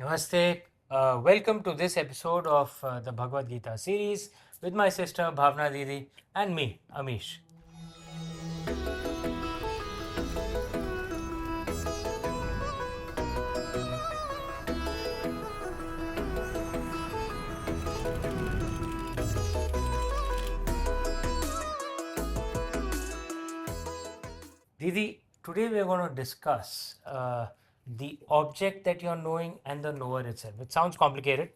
Namaste. Welcome to this episode of the Bhagavad Gita series with my sister Bhavna Didi and me, Amish. Didi, today we are going to discuss the object that you're knowing and the knower itself. It sounds complicated,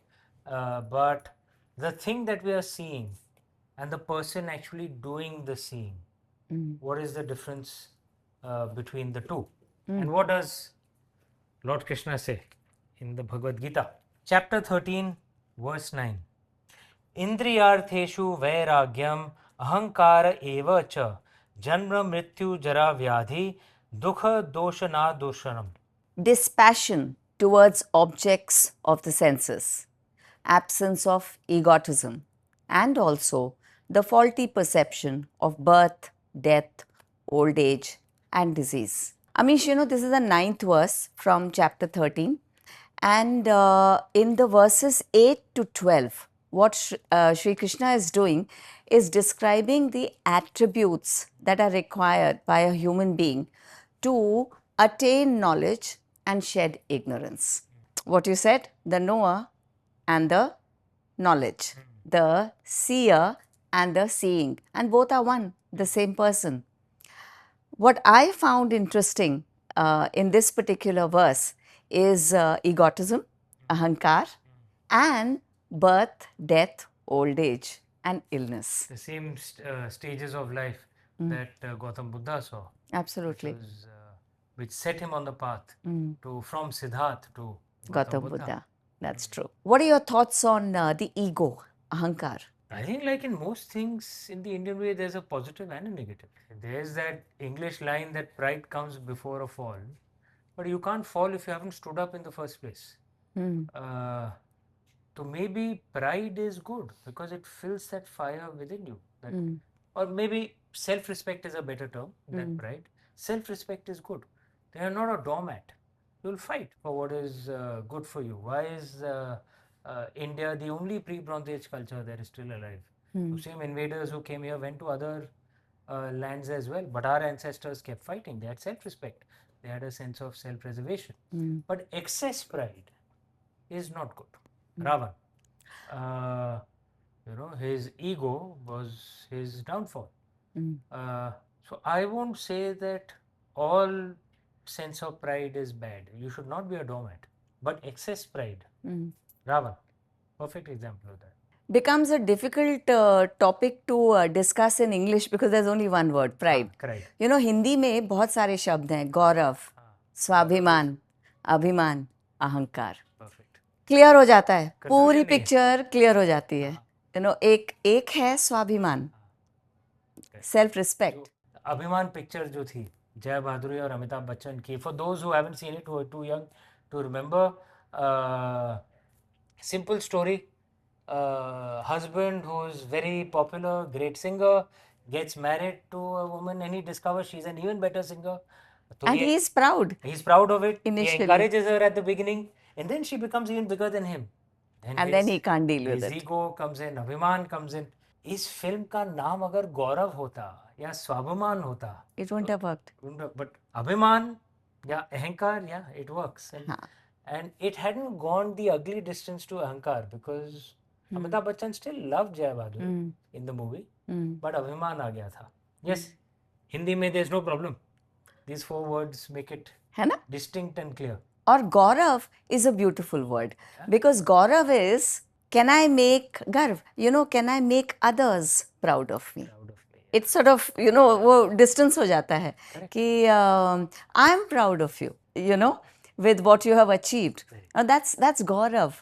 but the thing that we are seeing and the person actually doing the seeing, what is the difference between the two? And what does Lord Krishna say in the Bhagavad Gita? Chapter 13, verse 9. Indriyartheshu vairagyam ahankara eva cha janma mrityu jara vyadhi dukha doshana doshanam. Dispassion towards objects of the senses, absence of egotism, and also the faulty perception of birth, death, old age, and disease. Amish, this is the 9th verse from chapter 13, and in the verses 8 to 12, what Sri Krishna is doing is describing the attributes that are required by a human being to attain knowledge and shed ignorance. What you said, the knower and the knowledge, the seer and the seeing, and both are one, the same person. What I found interesting in this particular verse is egotism, ahankar, and birth, death, old age, and illness. The same stages of life that Gautam Buddha saw, Absolutely. which set him on the path to from Siddharth to Gautam Buddha. That's true. What are your thoughts on the ego, ahankar? I think, like in most things in the Indian way, there's a positive and a negative. There's that English line that pride comes before a fall, but you can't fall if you haven't stood up in the first place. So maybe pride is good because it fills that fire within you. Or maybe self-respect is a better term than pride. Self-respect is good. They are not a doormat. You'll fight for what is good for you. Why is India the only pre-Bronze Age culture that is still alive? The same invaders who came here went to other lands as well, but our ancestors kept fighting. They had self-respect. They had a sense of self-preservation. But excess pride is not good. Ravan, his ego was his downfall. So I won't say that all sense of pride is bad. You should not be a doormat. But excess pride, Ravan, perfect example of that. Becomes a difficult topic to discuss in English because there's only one word, pride. Correct. Hindi में बहुत सारे शब्द हैं, गौरव, स्वाभिमान, अभिमान, अहंकार. Perfect. Clear हो जाता है, पूरी पिक्चर क्लियर हो जाती है. एक है स्वाभिमान, सेल्फ रिस्पेक्ट. अभिमान पिक्चर जो थी जया भादुरी और अमिताभ बच्चन की, for those who haven't seen it, who are too young to remember, simple story. Husband who's very popular, great singer, gets married to a woman and he discovers she's an even better singer. And he's proud. He's proud of it. Initially. He encourages her at the beginning and then she becomes even bigger than him. Then he can't deal with it. His ego comes in, Abhiman comes in. इस film का नाम अगर गौरव होता या स्वाभिमान होता, it wouldn't have worked. But अभिमान या अहंकार, yeah, it works. And it hadn't gone the ugly distance to ahankar because Amitabh Bachchan still loved Jaya Bhaduri in the movie, but Abhiman आ गया था. Yes, Hindi में there's no problem. These 4 words make it distinct and clear. Or Gaurav is a beautiful word because Gaurav is, can I make garv? Can I make others proud of me? It's sort of, वो distance हो जाता है कि I'm proud of you, with what you have achieved. That's Gaurav.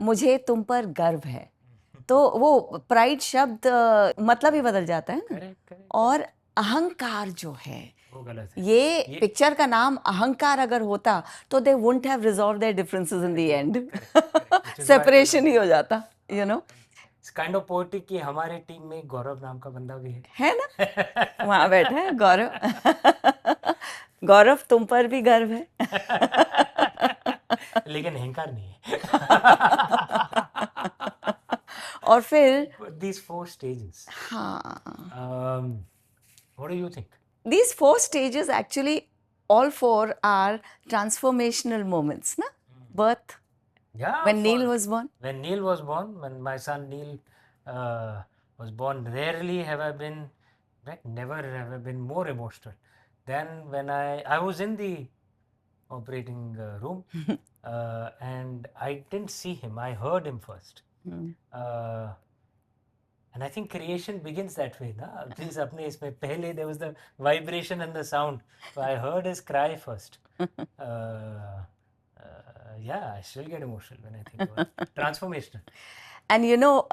मुझे तुम पर गर्व है. तो वो प्राइड शब्द मतलब ही बदल जाता है ना. और अहंकार जो है, ये पिक्चर का नाम अहंकार अगर होता तो they wouldn't have resolved their differences in the end. Separation ही हो जाता, It's kind of poetic कि हमारे टीम में गौरव नाम का बंदा भी है ना, वहाँ बैठा है गौरव. गौरव, तुम पर भी गर्व है. लेकिन अहंकार नहीं है. और फिर But these 4 stages. हाँ, What do you think? these 4 stages actually, all 4 are transformational moments, na? Birth, Yeah, when Neil was born. when Neil was born, when my son Neil was born, rarely have I been, like never have I been more emotional than when I was in the operating room and I didn't see him. I heard him first. Uh, and I think creation begins that way, na? Please, apne isme pehle there was the vibration and the sound. So I heard his cry first. Yeah, I still get emotional when I think about it. Transformational. And you know,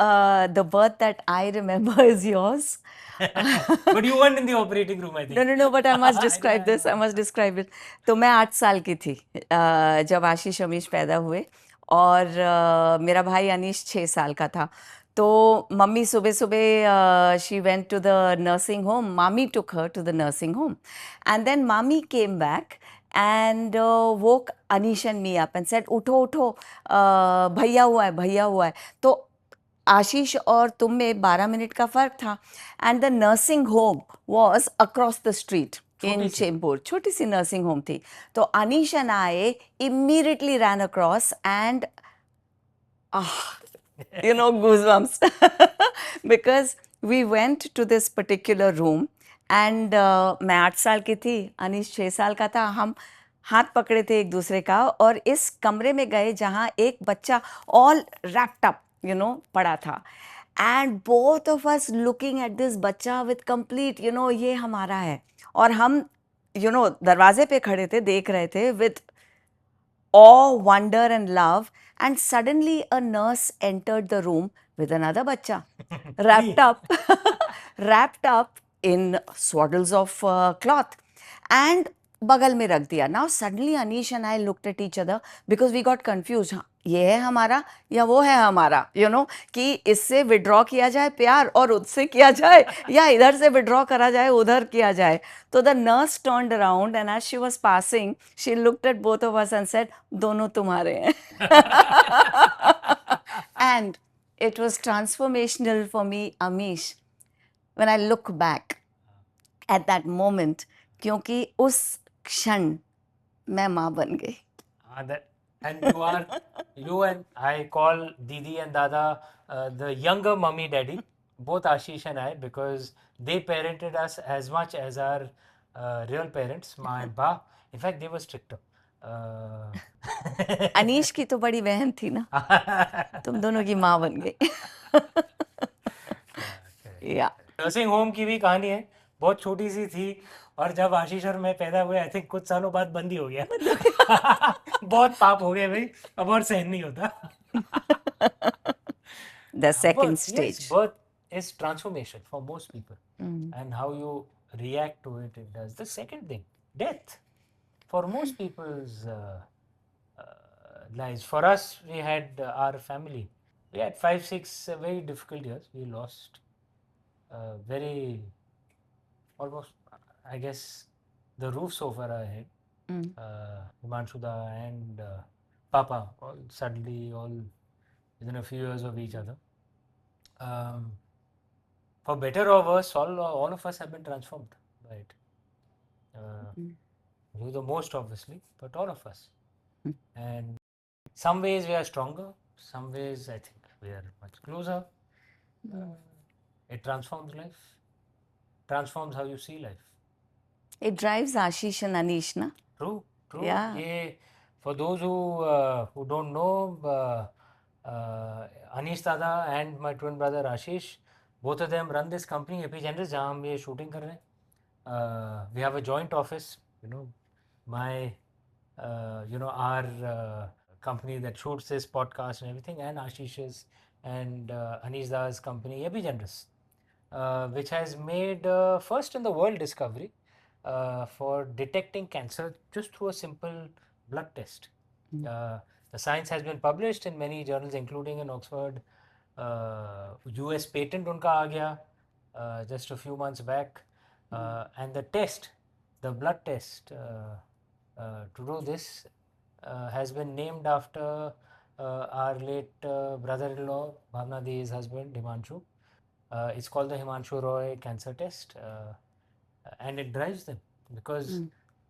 the birth that I remember is yours. But you weren't in the operating room, I think. No, but I must I know, describe I this. know. I must describe it. तो मैं 8 साल की थी जब आशीष अमीश पैदा हुए, और मेरा भाई अनीश 6 साल का था. तो मम्मी सुबह सुबह she went to the nursing home. Mommy took her to the nursing home, and then mommy came back and woke Anish and me up and said, उठो उठो, भैया हुआ है, भैया हुआ है. तो आशीष और तुम में 12 मिनट का फर्क था, and the nursing home was across the street in Chembur. छोटी सी नर्सिंग होम थी. तो Anish and I immediately ran across and you know, goosebumps. Because we went to this particular room and मैं 8 साल की थी, अनीश 6 साल का था. हम हाथ पकड़े थे एक दूसरे का और इस कमरे में गए जहाँ एक बच्चा all wrapped up, you know, पड़ा था. And both of us looking at this बच्चा with complete, you know, ये हमारा है. और हम, you know, दरवाजे पे खड़े थे, देख रहे थे with awe, wonder and love. And suddenly a nurse entered the room with another bacha, wrapped up, wrapped up in swaddles of cloth, and बगल में रख दिया. Now suddenly Anish and I looked at each other because we got confused. हाँ, ये है हमारा या वो है हमारा, you know, कि इससे विड्रॉ किया जाए प्यार और उससे किया जाए, या इधर से विड्रॉ करा जाए उधर किया जाए. तो the nurse turned around and as she was passing, she looked at both of us and said, दोनों तुम्हारे हैं. And it was transformational for me, Amish, when I look back at that moment, क्योंकि उस क्षण मैं माँ बन गई. And you and I call Didi and Dada the younger mummy daddy, both Ashish and I, because they parented us as much as our real parents, Ma and Pa. In fact, they were stricter. Anish की तो बड़ी बहन थी ना, तुम दोनों की माँ बन गई. या नर्सिंग होम की भी कहानी है, बहुत छोटी सी थी और जब आशीष और मैं पैदा हुए आई थिंक कुछ सालों बाद बंद ही हो गया. बहुत पाप हो गए भाई, अब और सहन नहीं होता. the second Birth, stage. yes, birth is transformation for most people, and how you react to it, it does. The second thing, death, for most people's lives. For us, we had our family. We had 5, 6 very difficult years. We lost very almost, I guess, the roofs over our head. Himanshuda and Papa all suddenly, all within a few years of each other. For better or worse, all of us have been transformed by it. You the most, obviously, but all of us. And some ways we are stronger, some ways I think we are much closer. It transforms life, transforms how you see life. It drives Ashish and Anish, na? True, true. Yeah. For those who don't know, Anish Dada and my twin brother Ashish, both of them run this company Epigenres, जहाँ हम ये shooting कर रहे हैं. We have a joint office. You know, our company that shoots this podcast and everything, and Ashish's and Anish Dada's company Epigenres, which has made first in the world discovery for detecting cancer just through a simple blood test. The science has been published in many journals, including in Oxford. US patent उनका आ गया just a few months back. And the test, the blood test to do this has been named after our late brother-in-law, Bhavna Di's husband, Himanshu. It's called the Himanshu Roy Cancer Test, and it drives them because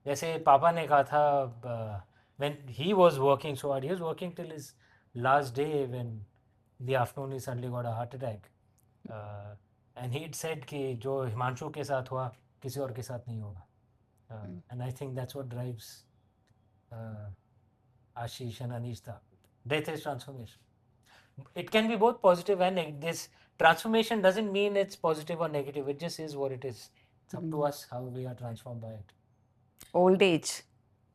जैसे पापा ने कहा था when he was working so hard, he was working till his last day when the afternoon he suddenly got a heart attack. And he'd said कि जो हिमांशु के साथ हुआ किसी और के साथ नहीं होगा. And I think that's what drives Ashish and Anishta. Death is transformation. It can be both positive and negative. This transformation doesn't mean it's positive or negative. It just is what it is. It's up to us how we are transformed by it. Old age,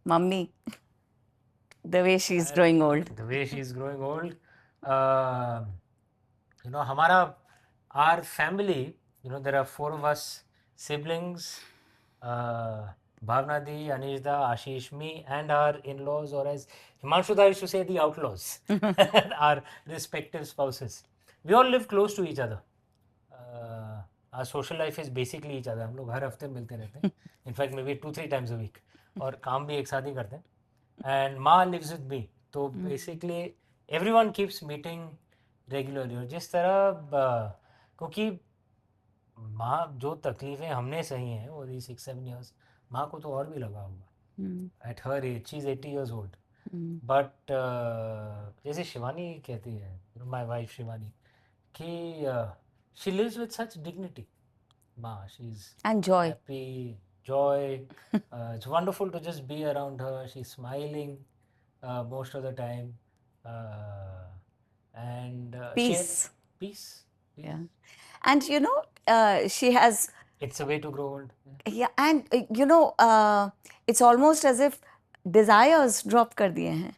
mummy, the way she's growing old. The way she's growing old. Our family, there are 4 of us siblings. Bhavna Di, Anishda, Ashish, me, and our in-laws, or as Himanshu used to say, the outlaws, our respective spouses. We all live close to each other. Our social life is basically each other. हम लोग हर हफ्ते मिलते रहते हैं. In fact, maybe 2-3 times a week. और काम भी एक साथ ही करते हैं. And Ma lives with me. तो basically everyone keeps meeting regularly. और जिस तरह क्योंकि माँ जो तकलीफें हमने सही हैं वो 6-7 years, माँ को तो और भी लगा होगा. At her age, she's 80 years old. But जैसे शिवानी कहती है, my wife Shivani, कि she lives with such dignity. Ma, she's and joy. Happy, joy. It's wonderful to just be around her. She's smiling most of the time. And Peace. Peace. Yeah. And she has. It's a way to grow old. Yeah, and it's almost as if desires drop kar diye hain.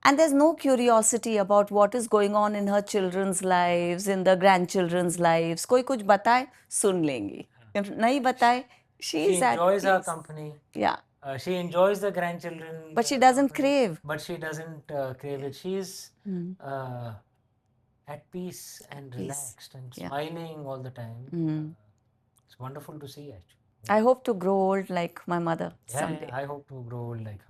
And there's no curiosity about what is going on in her children's lives, in the grandchildren's lives. कोई कुछ बताए, सुन लेंगी. If नहीं बताए, she enjoys our company. Yeah. She enjoys the grandchildren. But she doesn't crave. But she doesn't crave it. She's at peace and relaxed and smiling all the time. It's wonderful to see, actually. I hope to grow old like my mother someday. I hope to grow old like her.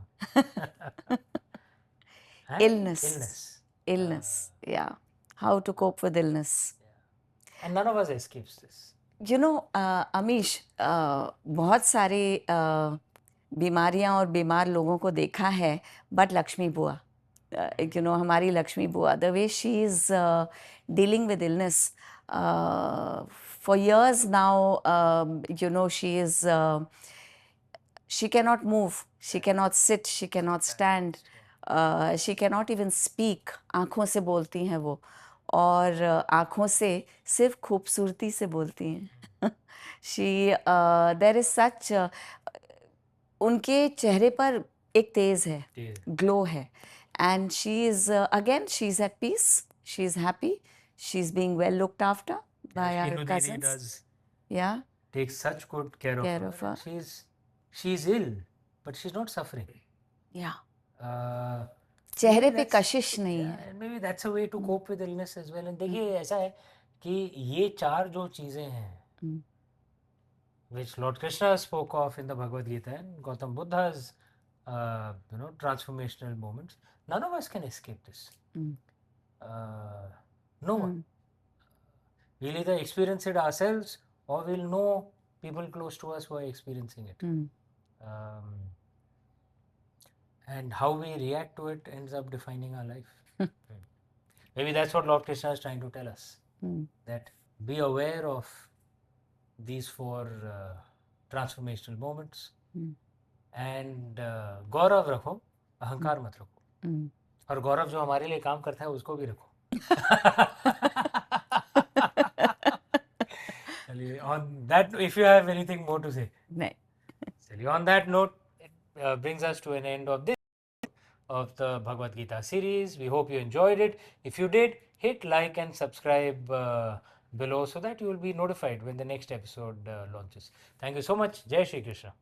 Illness. Yeah. How to cope with illness. Yeah. And none of us escapes this. Amish, बहुत सारे बीमारियां और बीमार लोगों को देखा है, but Lakshmi Bua, हमारी Lakshmi Bua, the way she is dealing with illness for years now, she cannot move, she cannot sit, she cannot stand. She cannot even speak. आँखों से बोलती हैं वो, और आँखों से सिर्फ खूबसूरती से बोलती हैं. There is such उनके चेहरे पर एक तेज है, ग्लो है, and she is she's at peace, she's happy, she's being well looked after by our cousins. Yeah, takes such good care of her. She's ill, but she's not suffering. Yeah. चेहरे पे कशिश नहीं है. Maybe that's a way to cope with illness as well. And देखिए ऐसा है कि ये 4 जो चीजें हैं, which Lord Krishna spoke of in the Bhagavad Gita and Gautam Buddha's transformational moments, none of us can escape this. No one. We'll either experience it ourselves or we'll know people close to us who are experiencing it. And how we react to it ends up defining our life. Maybe that's what Lord Krishna is trying to tell us. That be aware of these 4 transformational moments. And गौरव रखो, अहंकार मत रखो. और गौरव जो हमारे लिए काम करता है उसको भी रखो. On that, if you have anything more to say. No. On that note, it brings us to an end of this of the Bhagavad Gita series. We hope you enjoyed it. If you did, hit like and subscribe below so that you will be notified when the next episode launches. Thank you so much. Jai Shri Krishna.